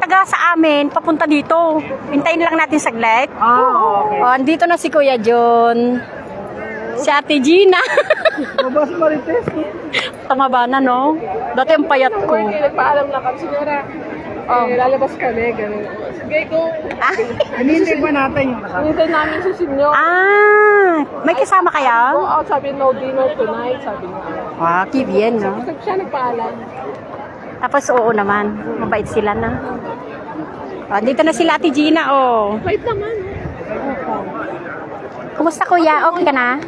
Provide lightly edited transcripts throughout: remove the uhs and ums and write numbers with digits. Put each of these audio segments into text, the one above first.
taga sa amin, papunta dito. Hintayin lang natin saglit. Okay. Oh, andito na si Kuya John. Si Ate Gina. Mabas Marites. Tumaba na, no? Dati ang payat ko. Nagpaalam na kami, signora. Lalabas kami, gano'n. Sige, go. Hinihintay pa natin yung kasama. Hintay namin si senyor. May kasama Go kaya? out, sabi no dinner tonight, sabi niya. Kibien, no? Siya nagpaalam. Tapos oo naman, mabait sila na. Dito na sila Ate Gina, oh. Wait naman. Kumusta kuya? Okay ka na?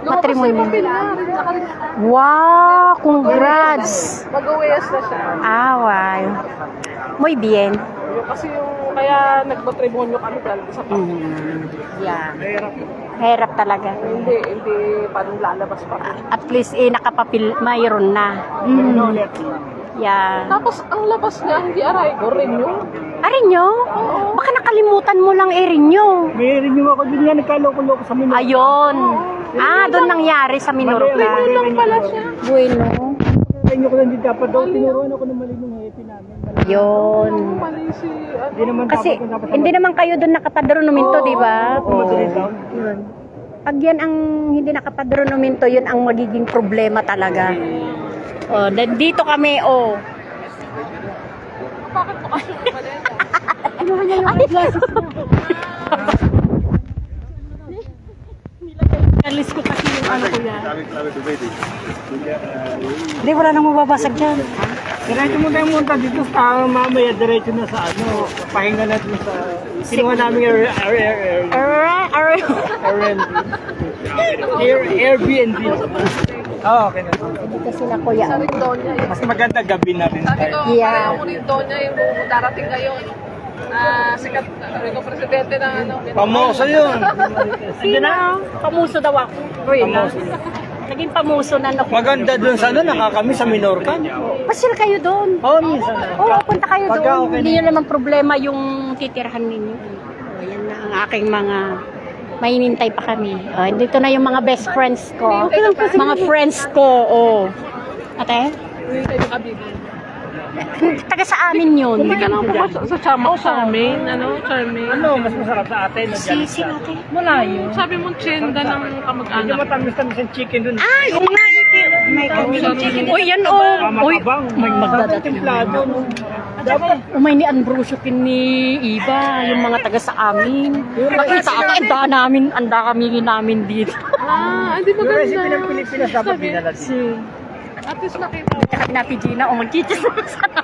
Matrimonyo. Naka- Wow, congrats. Mag-uwes na siya. Wow. Muy bien. Kasi yung, kaya nagmatrimonyo kami dahil sa Yeah. Hirap talaga. Hindi parang lalabas pa. At least nakapapil, mayroon na. Yeah. Tapos ang labas niya, hindi aray ko rin yun. Arinyo? Baka nakalimutan mo lang Erinyo. May rin ako din nga nagkaloko-loko sa Minorca. Ayun. Doon nangyari sa Minorca. Lang pala siya. Bueno. Rin ko lang din dapat daw. Tinuruan ako ng mali ng happy namin. Yun. Mali si, Hindi naman Kasi dapat hindi naman kayo doon nakapadronomento, di ba? Madrid down. Yun. Pag yan ang hindi nakapadronomento, yun ang magiging problema talaga. Dito kami, bakit mo kasi Alis ko kasi yung ano ko yan. Hindi, wala nang mababasag dyan. Diretso mo tayo munta dito sa mamaya. Diretso na sa ano. Pahinga natin sa... Kinuha namin Airbnb. Okay na. Dito sila kuya. sa Rindonia yun? Mas maganda gabi na rin. Sabi ko, Yeah. pareho mo Rindonia yung darating ngayon. Sikat, sabi ko, presidente ng ano. Pamoso yun. Sino? Pamuso daw ako. Naging pamuso na ako. Maganda dun sa ano, nakakami sa Minorca. Pasyal kayo doon. Minsan. Oo, punta kayo Pagka doon. okay Hindi nyo naman problema yung titirhan ninyo. Yan na ang aking mga... Mainintay pa kami. Dito na yung mga best friends ko. Mga friends ko, Ate? Hindi kayo kabibig. Taga sa amin yun. Hindi ka lang sa Charmaine, Charmaine. Ano, mas masarap sa atin. Si ate. Malayo. Sabi mong tsyenda ng Hindi kamag-anak. matamis-tamis ang chicken dun. Yung nga, may chicken. Uy, yan Uy, may magdadating. Templado. Umay ni Ambrosio kin ni Iba, yung mga taga sa amin. Nakita ako, anda kami namin dito. Hindi Yung recipe maganda. ng Pilipinas dapat dinala dito. At least nakita ko. Tsaka Ate Gina, magkikis na sana.